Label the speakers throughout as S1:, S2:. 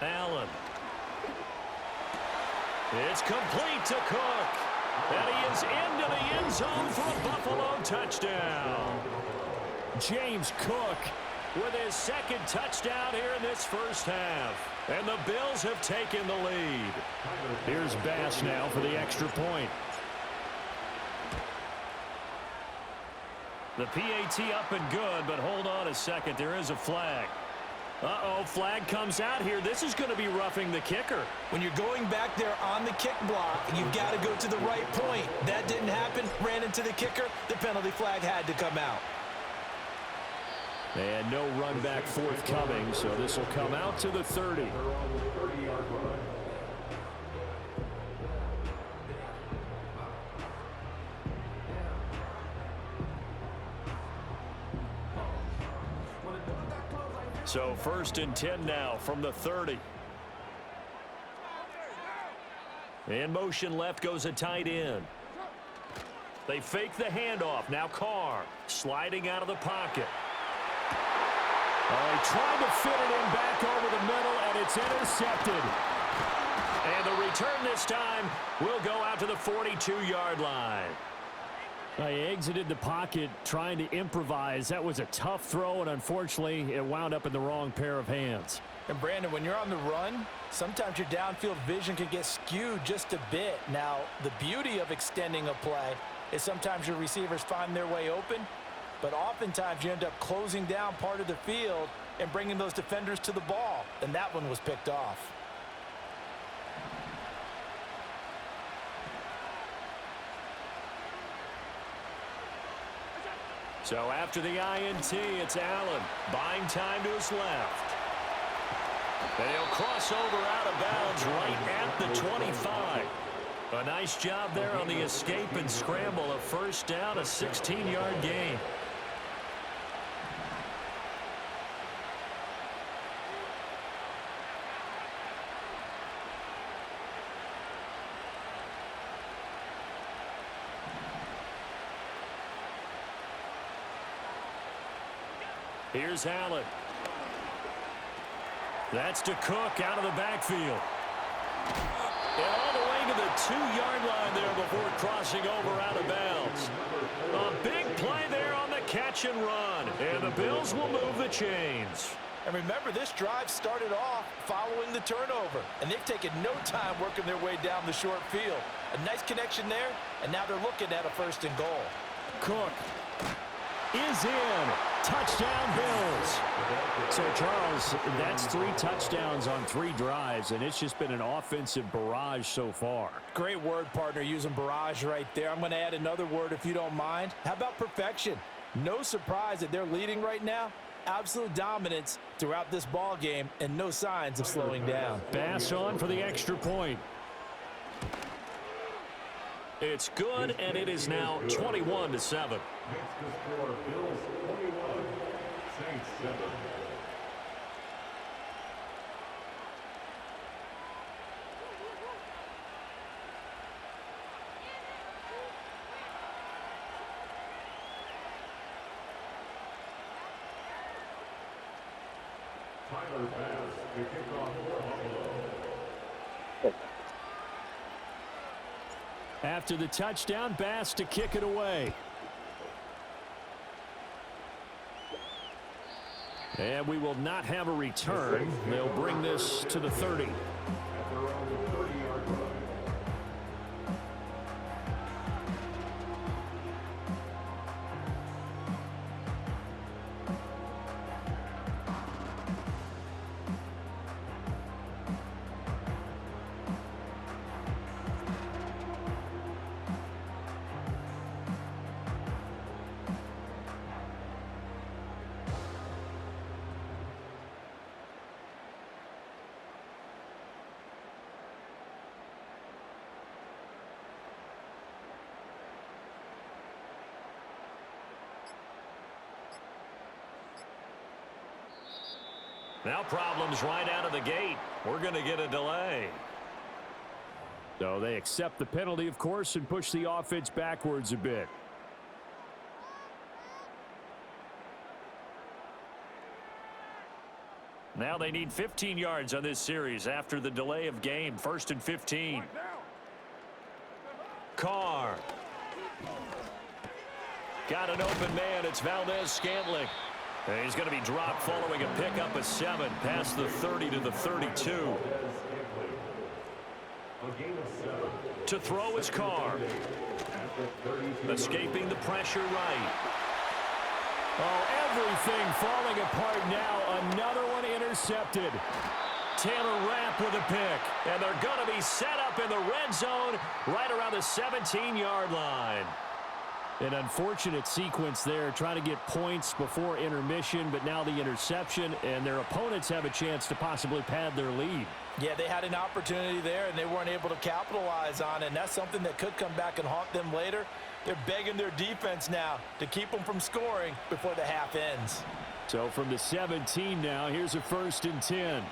S1: Allen. It's complete to Cook. And he is into the end zone for a Buffalo touchdown. James Cook with his second touchdown here in this first half. And the Bills have taken the lead. Here's Bass now for the extra point. The PAT up and good, but hold on a second. There is a flag. Uh-oh, flag comes out here. This is going to be roughing the kicker.
S2: When you're going back there on the kick block, you've got to go to the right point. That didn't happen. Ran into the kicker. The penalty flag had to come out.
S1: And no run back forthcoming, so this will come out to the 30. So 1st and 10 now from the 30. In motion left goes a tight end. They fake the handoff. Now Carr sliding out of the pocket. He tried to fit it in back over the middle, and it's intercepted. And the return this time will go out to the 42-yard line. He exited the pocket trying to improvise. That was a tough throw, and unfortunately, it wound up in the wrong pair of hands.
S2: And Brandon, when you're on the run, sometimes your downfield vision can get skewed just a bit. Now, the beauty of extending a play is sometimes your receivers find their way open, but oftentimes you end up closing down part of the field and bringing those defenders to the ball, and that one was picked off.
S1: So after the INT, it's Allen. Buying time to his left. And he'll cross over out of bounds right at the 25. A nice job there on the escape and scramble. A first down, a 16-yard gain. Here's Allen. That's to Cook out of the backfield. And all the way to the 2-yard line there before crossing over out of bounds. A big play there on the catch and run. And the Bills will move the chains.
S2: And remember, this drive started off following the turnover. And they've taken no time working their way down the short field. A nice connection there, and now they're looking at a 1st and goal.
S1: Cook is in. Touchdown, Bills. So, Charles, that's 3 touchdowns on 3 drives, and it's just been an offensive barrage so far.
S2: Great word, partner, using barrage right there. I'm going to add another word if you don't mind. How about perfection? No surprise that they're leading right now. Absolute dominance throughout this ball game, and no signs of slowing down.
S1: Bass on for the extra point. It's good, and it is now 21-7.
S3: Next to score, Bills 21, Saints 7. Tyler Bass to kick off for Buffalo.
S1: After the touchdown, Bass to kick it away. And we will not have a return. They'll bring this to the 30.
S3: At their own 30-yard line.
S1: Now problems right out of the gate. We're going to get a delay. So they accept the penalty, of course, and push the offense backwards a bit. Now they need 15 yards on this series after the delay of game. 1st and 15. Carr. Got an open man. It's Valdez-Scantling. And he's going to be dropped following a pickup of 7 past the 30 to the 32. To throw is Carr. Escaping the pressure right. Oh, everything falling apart now. Another one intercepted. Taylor Rapp with a pick. And they're going to be set up in the red zone right around the 17-yard line. An unfortunate sequence there, trying to get points before intermission, but now the interception, and their opponents have a chance to possibly pad their lead.
S2: Yeah, they had an opportunity there, and they weren't able to capitalize on it, and that's something that could come back and haunt them later. They're begging their defense now to keep them from scoring before the half ends.
S1: So from the 17 now, here's a 1st and 10.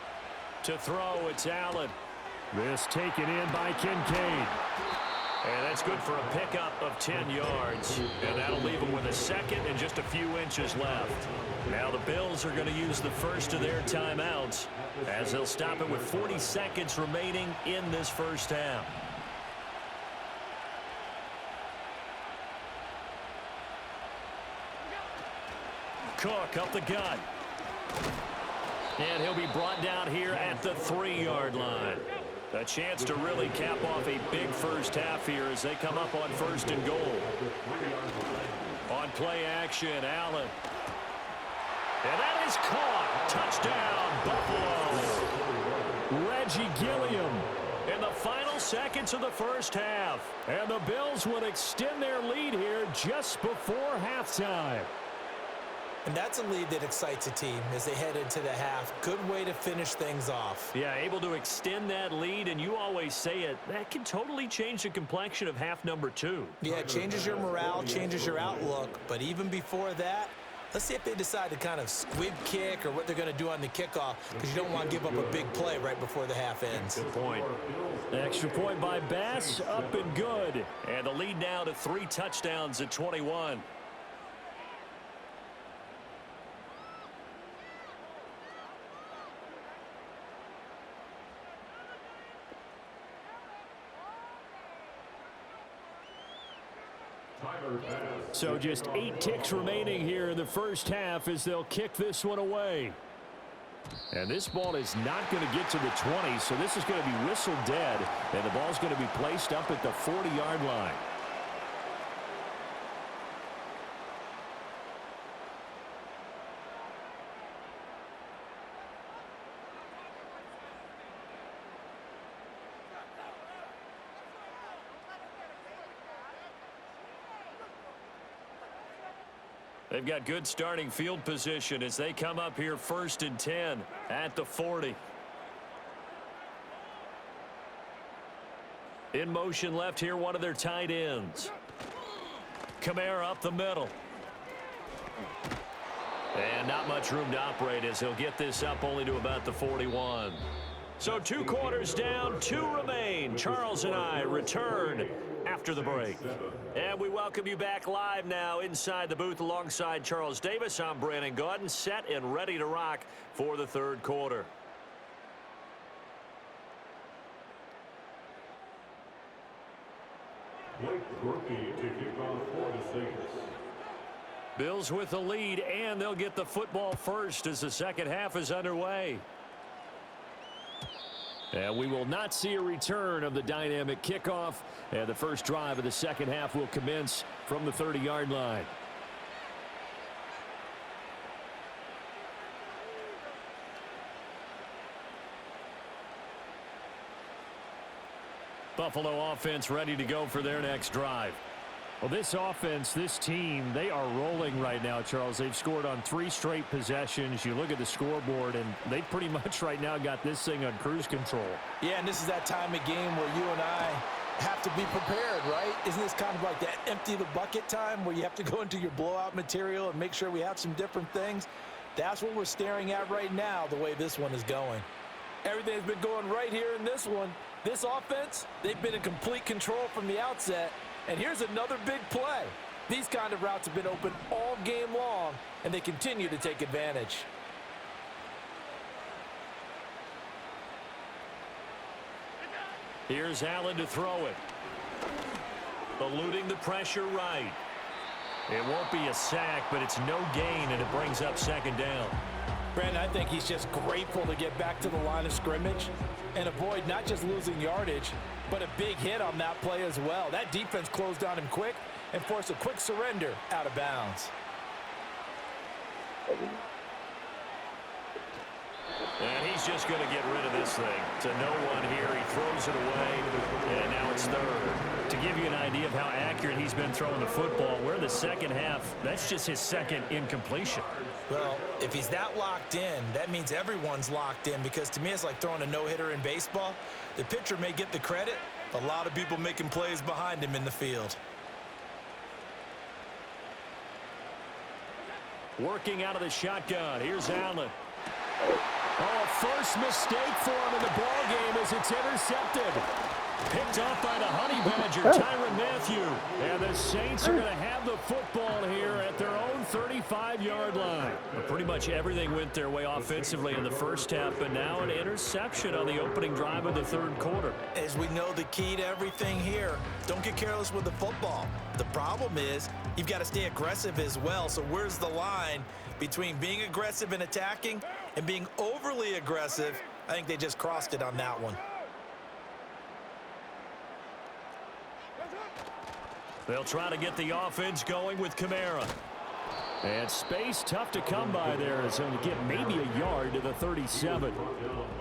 S1: To throw, it's Allen. This taken in by Kincaid. And that's good for a pickup of 10 yards. And that'll leave them with a 2nd and just a few inches left. Now the Bills are going to use the first of their timeouts as they'll stop it with 40 seconds remaining in this first half. Cook up the gut. And he'll be brought down here at the 3-yard line. A chance to really cap off a big first half here as they come up on 1st and goal. On play action, Allen. And that is caught. Touchdown, Buffalo. Reggie Gilliam in the final seconds of the first half. And the Bills will extend their lead here just before halftime.
S2: And that's a lead that excites a team as they head into the half. Good way to finish things off.
S1: Yeah, able to extend that lead, and you always say it, that can totally change the complexion of half number 2.
S2: Yeah, it changes your morale, changes your outlook. But even before that, let's see if they decide to kind of squib kick or what they're going to do on the kickoff, because you don't want to give up a big play right before the half ends.
S1: Good point. Extra point by Bass, up and good. And the lead now to 3 touchdowns at 21. So just 8 ticks remaining here in the first half as they'll kick this one away. And this ball is not going to get to the 20, so this is going to be whistled dead, and the ball's going to be placed up at the 40-yard line. They've got good starting field position as they come up here 1st and 10 at the 40. In motion left here, one of their tight ends. Kamara up the middle. And not much room to operate as he'll get this up only to about the 41. So 2 quarters down, 2 remain. Charles and I return after the break. And we welcome you back live now inside the booth alongside Charles Davis. I'm Brandon Gaudin, set and ready to rock for the 3rd quarter. Bills with the lead, and they'll get the football first as the 2nd half is underway. And we will not see a return of the dynamic kickoff. And the first drive of the 2nd half will commence from the 30-yard line. Buffalo offense ready to go for their next drive. Well, this offense, this team, they are rolling right now, Charles. They've scored on 3 straight possessions. You look at the scoreboard, and they pretty much right now got this thing on cruise control.
S2: Yeah, and this is that time of game where you and I have to be prepared, right? Isn't this kind of like that empty the bucket time where you have to go into your blowout material and make sure we have some different things? That's what we're staring at right now, the way this one is going. Everything's been going right here in this one. This offense, they've been in complete control from the outset. And here's another big play. These kind of routes have been open all game long, and they continue to take advantage.
S1: Here's Allen to throw it. Eluding the pressure right. It won't be a sack, but it's no gain, and it brings up second down.
S2: Brandon, I think he's just grateful to get back to the line of scrimmage and avoid not just losing yardage, but a big hit on that play as well. That defense closed on him quick and forced a quick surrender out of bounds.
S1: And he's just going to get rid of this thing. To no one here. He throws it away, and now it's third. To give you an idea of how accurate he's been throwing the football, we're in the second half. That's just his second incompletion.
S2: Well, if he's that locked in, that means everyone's locked in, because to me it's like throwing a no-hitter in baseball. The pitcher may get the credit, but a lot of people making plays behind him in the field.
S1: Working out of the shotgun. Here's Allen. Oh, first mistake for him in the ball game as it's intercepted. Picked off by the Honey Badger, Tyrann Mathieu. And the Saints are going to have the football here at their own 35-yard line. Well, pretty much everything went their way offensively in the first half, but now an interception on the opening drive of the third quarter.
S2: As we know, the key to everything here, don't get careless with the football. The problem is you've got to stay aggressive as well. So where's the line between being aggressive and attacking and being overly aggressive? I think they just crossed it on that one.
S1: They'll try to get the offense going with Kamara. And space tough to come by there. It's going to get maybe a yard to the 37.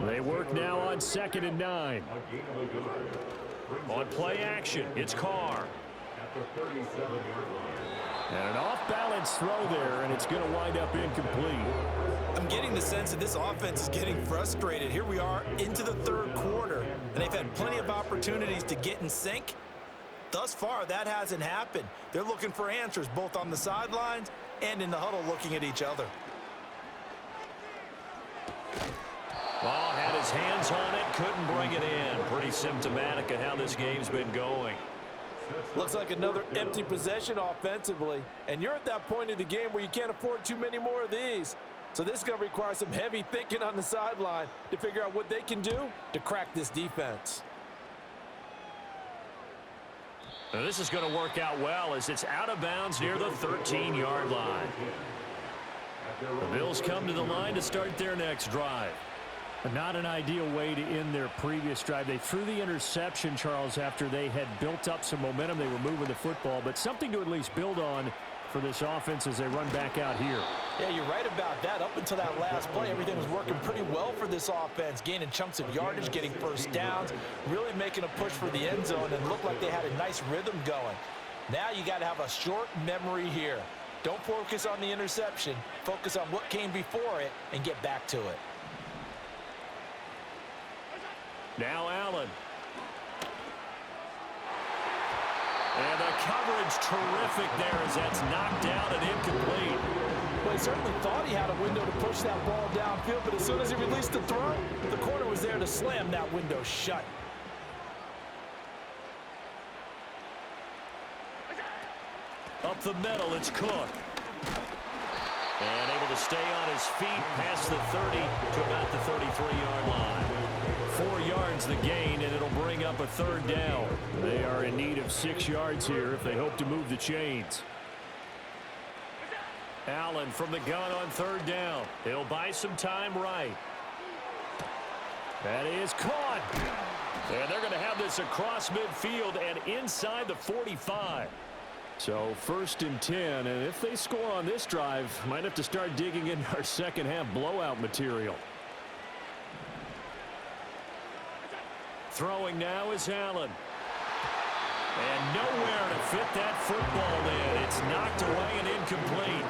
S1: They work now on 2nd and 9. On play action, it's Carr. And an off-balance throw there, and it's going to wind up incomplete.
S2: I'm getting the sense that this offense is getting frustrated. Here we are into the third quarter, and they've had plenty of opportunities to get in sync. Thus far, that hasn't happened. They're looking for answers both on the sidelines and in the huddle looking at each other.
S1: Ball had his hands on it, couldn't bring it in. Pretty symptomatic of how this game's been going.
S2: Looks like another empty possession offensively, and you're at that point in the game where you can't afford too many more of these. So this is going to require some heavy thinking on the sideline to figure out what they can do to crack this defense.
S1: Now this is going to work out well as it's out of bounds near the 13-yard line. The Bills come to the line to start their next drive. Not an ideal way to end their previous drive. They threw the interception, Charles, after they had built up some momentum. They were moving the football, but something to at least build on for this offense as they run back out here.
S2: Yeah, you're right about that. Up until that last play, everything was working pretty well for this offense, gaining chunks of yardage, getting first downs, really making a push for the end zone, and looked like they had a nice rhythm going. Now you got to have a short memory here. Don't focus on the interception. Focus on what came before it and get back to it.
S1: Now Allen. And the coverage terrific there as that's knocked down and incomplete.
S2: Well, he certainly thought he had a window to push that ball downfield, but as soon as he released the throw, the corner was there to slam that window shut.
S1: Up the middle, it's Cook. And able to stay on his feet past the 30 to about the 33-yard line. 4 yards the gain, and it'll bring up a third down. They are in need of 6 yards here if they hope to move the chains. Allen from the gun on third down. He'll buy some time right. That is caught. And they're going to have this across midfield and inside the 45. So 1st and 10, and if they score on this drive, might have to start digging into our second half blowout material. Throwing now is Allen. And nowhere to fit that football in. It's knocked away and incomplete.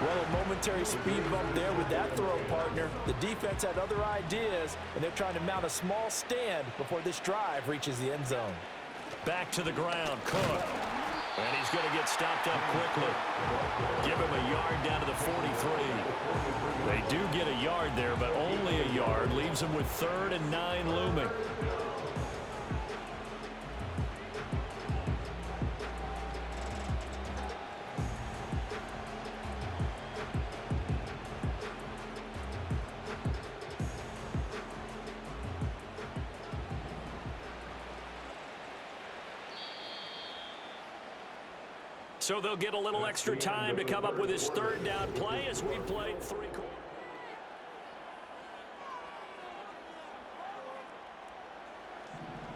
S2: Well, a momentary speed bump there with that throw, partner. The defense had other ideas, and they're trying to mount a small stand before this drive reaches the end zone.
S1: Back to the ground, Cook. And he's going to get stopped up quickly. Give him a yard down to the 43. They do get a yard there, but only a yard. Leaves them with 3rd and 9 looming. So they'll get a little extra time to come up with his third down play as we played 3 quarters.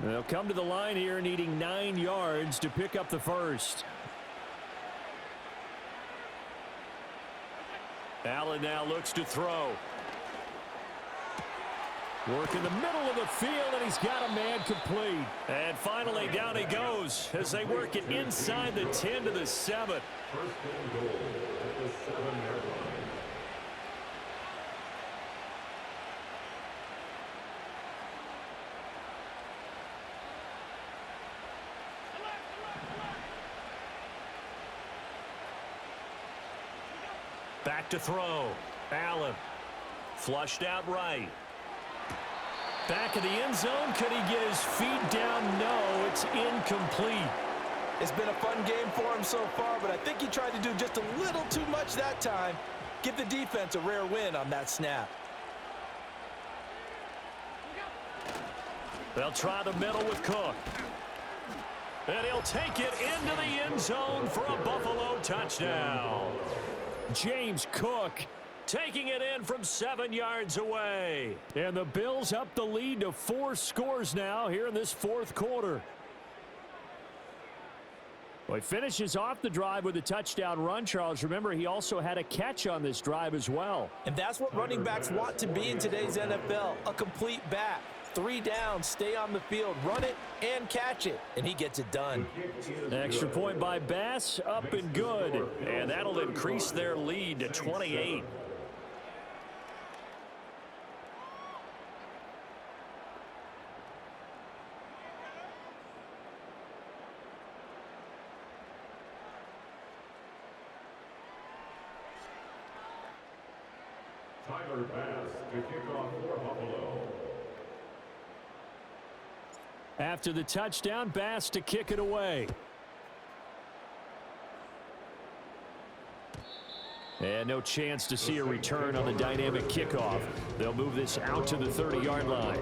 S1: They'll come to the line here needing 9 yards to pick up the first. Allen now looks to throw. Work in the middle of the field, and he's got a man complete. And finally, down he goes as they work it inside the 10 to the 7.
S3: First and goal at the 7-yard line.
S1: Back to throw. Allen. Flushed out right. Back of the end zone. Could he get his feet down? No, it's incomplete.
S2: It's been a fun game for him so far, but I think he tried to do just a little too much that time. Give the defense a rare win on that snap.
S1: They'll try the middle with Cook. And he'll take it into the end zone for a Buffalo touchdown. James Cook taking it in from 7 yards away. And the Bills up the lead to 4 scores now here in this 4th quarter. Well, he finishes off the drive with a touchdown run, Charles. Remember, he also had a catch on this drive as well.
S2: And that's what running backs want to be in today's NFL, a complete back. 3 downs, stay on the field, run it, and catch it. And he gets it done.
S1: Extra point by Bass, up and good. And that'll increase their lead to 28.
S3: Tyler Bass to kick off for Buffalo.
S1: After the touchdown, Bass to kick it away. And no chance to see a return on the dynamic kickoff. They'll move this out to the 30-yard line.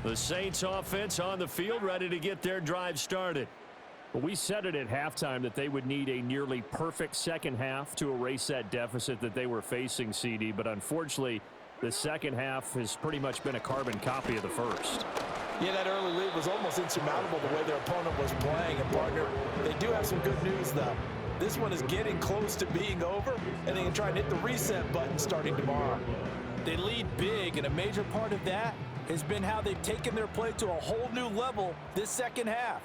S1: The Saints offense on the field, ready to get their drive started. Well, we said it at halftime that they would need a nearly perfect second half to erase that deficit that they were facing, CD. But unfortunately, the second half has pretty much been a carbon copy of the first.
S2: Yeah, that early lead was almost insurmountable the way their opponent was playing. And, partner, they do have some good news, though. This one is getting close to being over, and they can try and hit the reset button starting tomorrow. They lead big, and a major part of that has been how they've taken their play to a whole new level this second half.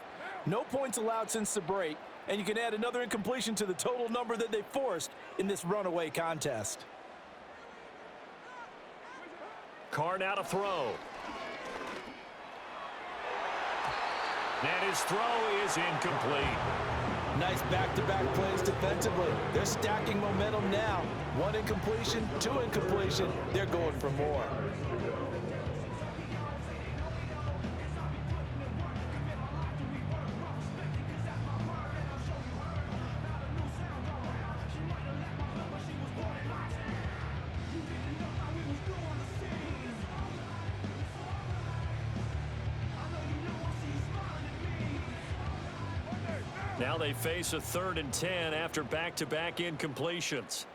S2: No points allowed since the break, and you can add another incompletion to the total number that they forced in this runaway contest.
S1: Carr now to throw. And his throw is incomplete.
S2: Nice back-to-back plays defensively. They're stacking momentum now. 1 incompletion, 2 incompletion. They're going for more.
S1: Now they face a 3rd and 10 after back-to-back incompletions.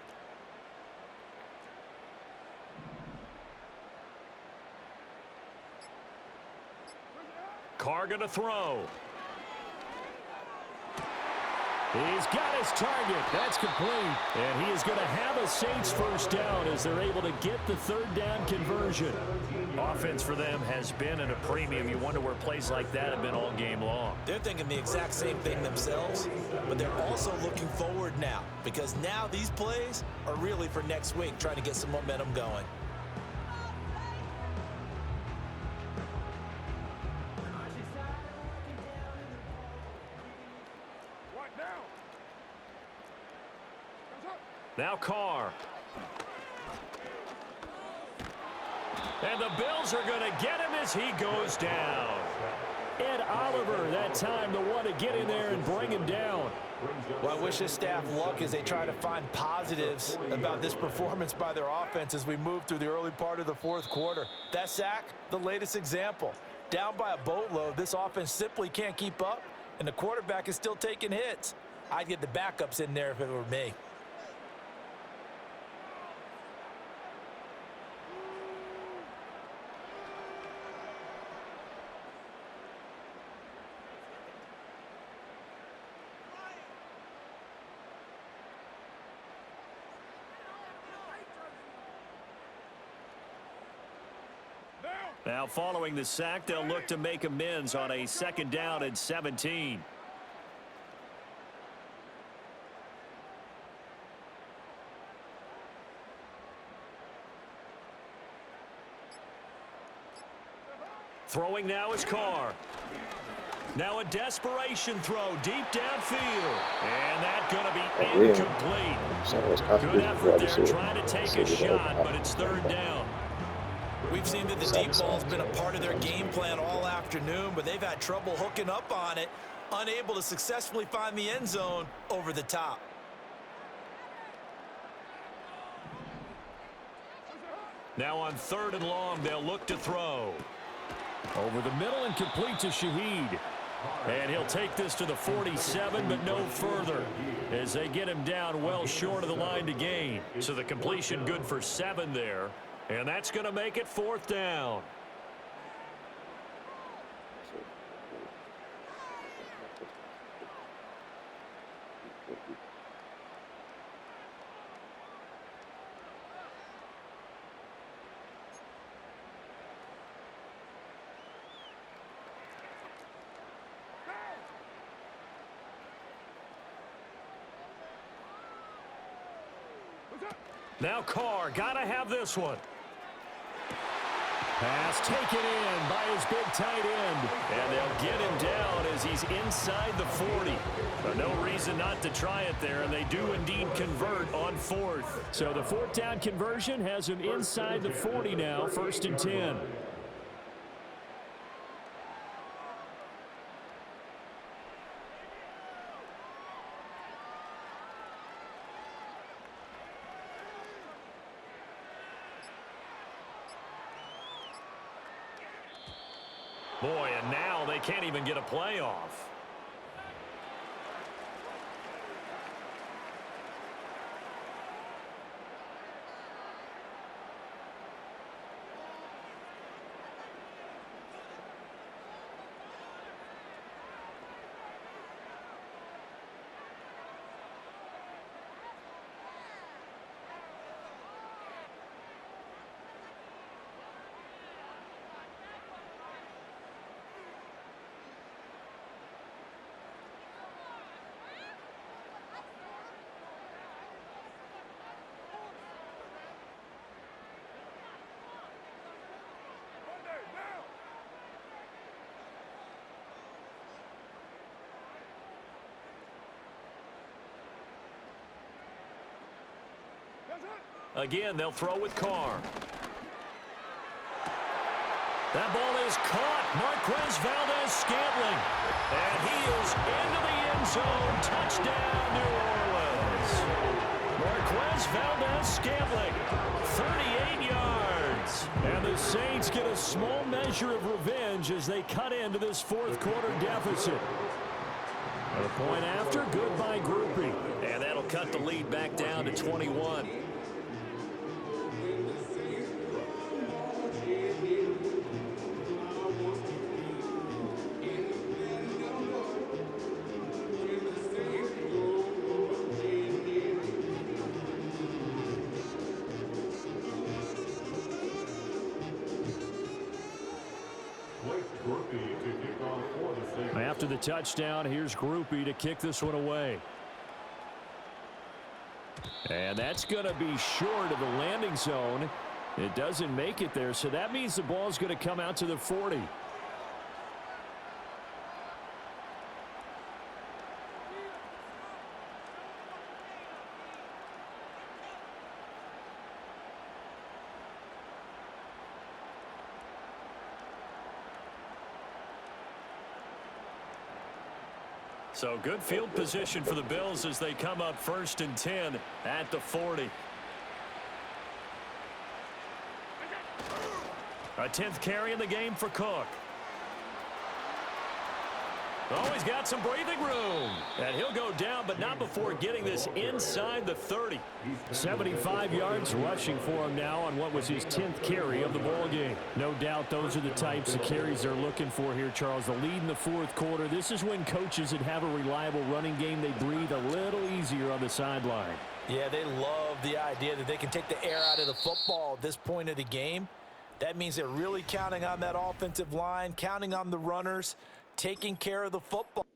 S1: Carr gonna throw. He's got his target. That's complete. And he is going to have a Saints first down as they're able to get the 3rd down conversion. Offense for them has been at a premium. You wonder where plays like that have been all game long.
S2: They're thinking the exact same thing themselves, but they're also looking forward now because now these plays are really for next week, trying to get some momentum going.
S1: Now Carr. And the Bills are going to get him as he goes down. Ed Oliver, that time, the one to get in there and bring him down.
S2: Well, I wish this staff luck as they try to find positives about this performance by their offense as we move through the early part of the fourth quarter. That sack, the latest example. Down by a boatload, this offense simply can't keep up, and the quarterback is still taking hits. I'd get the backups in there if it were me.
S1: Now following the sack, they'll look to make amends on a 2nd down and 17. Throwing now is Carr. Now a desperation throw deep downfield. And that's going to be incomplete. Good effort there trying to take a shot, but it's 3rd down.
S2: We've seen that the deep ball's been a part of their game plan all afternoon, but they've had trouble hooking up on it, unable to successfully find the end zone over the top.
S1: Now on 3rd and long, they'll look to throw. Over the middle and complete to Shaheed. And he'll take this to the 47, but no further, as they get him down well short of the line to gain. So the completion good for 7 there. And that's going to make it 4th down. Now Carr, got to have this one. Pass taken in by his big tight end. And they'll get him down as he's inside the 40. But no reason not to try it there, and they do indeed convert on 4th. So the 4th down conversion has him inside the 40 now, 1st and 10. Boy, and now they can't even get a playoff. Again, they'll throw with Carr. That ball is caught. Marquez Valdez-Scantling. And he is into the end zone. Touchdown, New Orleans. Marquez Valdez-Scantling, 38 yards. And the Saints get a small measure of revenge as they cut into this 4th quarter deficit. A point after, good by Groupie. And that'll cut the lead back down to 21. After the touchdown, here's Groupie to kick this one away. And that's going to be short of the landing zone. It doesn't make it there, so that means the ball's going to come out to the 40. So good field position for the Bills as they come up 1st and 10 at the 40. A 10th carry in the game for Cook. Oh, he's got some breathing room. And he'll go down, but not before getting this inside the 30.
S4: 75 yards rushing for him now on what was his 10th carry of the ball game. No doubt those are the types of carries they're looking for here, Charles. The lead in the fourth quarter. This is when coaches that have a reliable running game, they breathe a little easier on the sideline.
S2: Yeah, they love the idea that they can take the air out of the football at this point of the game. That means they're really counting on that offensive line, counting on the runners, taking care of the football.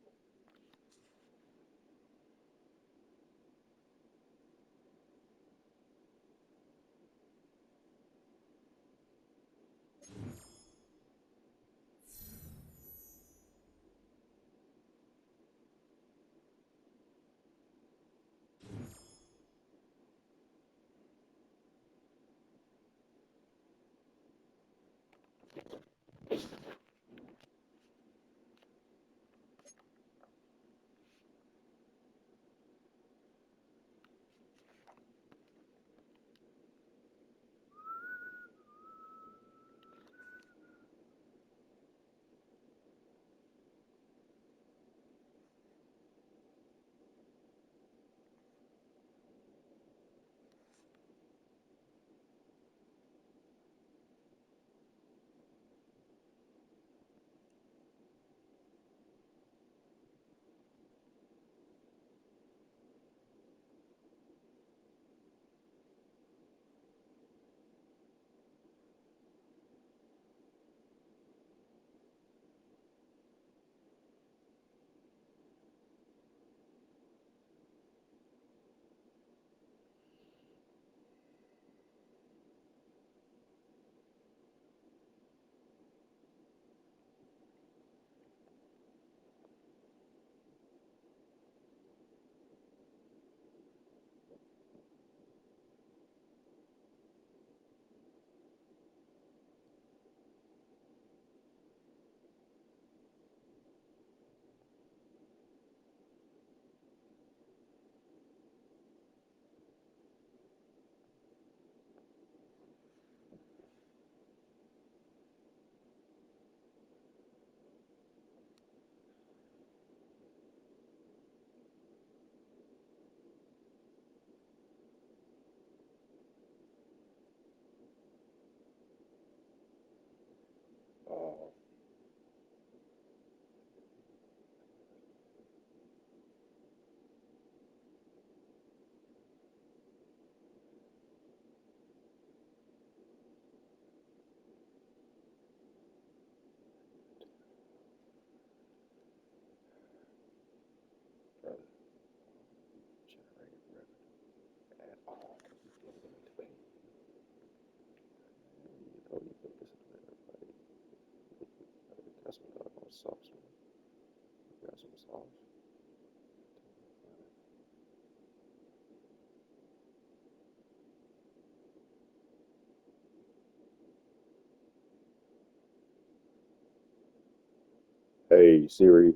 S5: Hey Siri,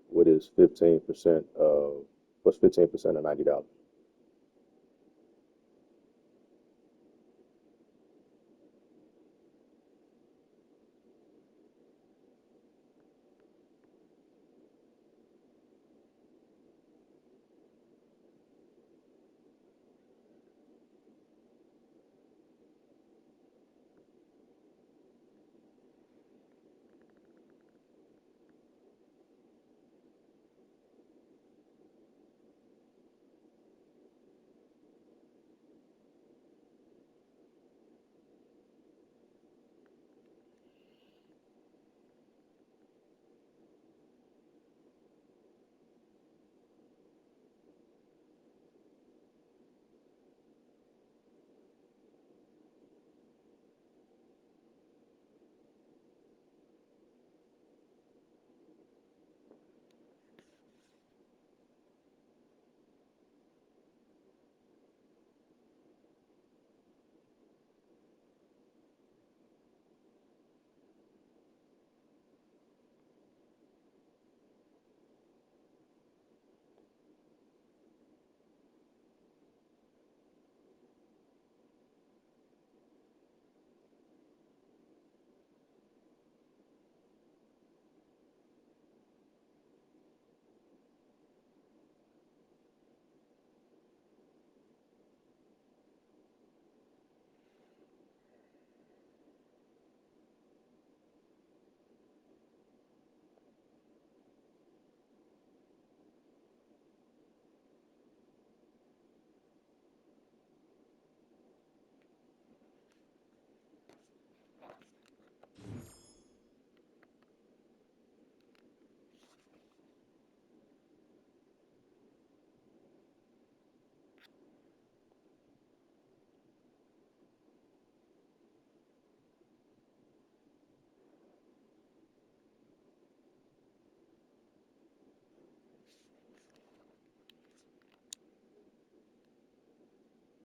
S5: what is 15% of what's 15% of $90?